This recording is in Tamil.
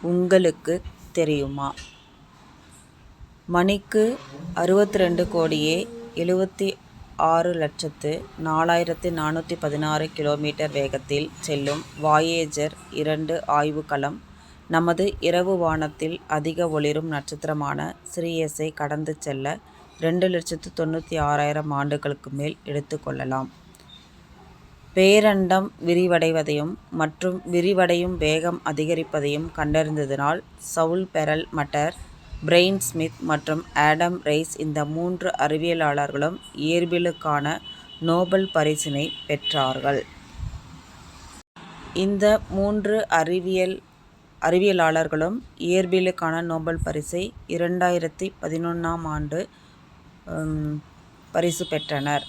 உங்களுக்கு தெரியுமா? மணிக்கு 62,76,0416 கிலோமீட்டர் வேகத்தில் செல்லும் வாயேஜர் 2 ஆய்வுக்கலம் நமது இரவு வானத்தில் அதிக ஒளிரும் நட்சத்திரமான சிரியஸை கடந்து செல்ல 2,96,000 ஆண்டுகளுக்கு மேல் எடுத்துக்கொள்ளலாம். பேரண்டம் விரிவடைவதையும் மற்றும் விரிவடையும் வேகம் அதிகரிப்பதையும் கண்டறிந்ததனால் சவுல் பெர்ல்மட்டர், பிரைன் ஸ்மித் மற்றும் ஆடம் ரைஸ் இந்த 3 அறிவியலாளர்களும் இயற்பியலுக்கான நோபல் பரிசினை பெற்றார்கள். இந்த 3 அறிவியலாளர்களும் இயற்பியலுக்கான நோபல் பரிசை 2011 பரிசு பெற்றனர்.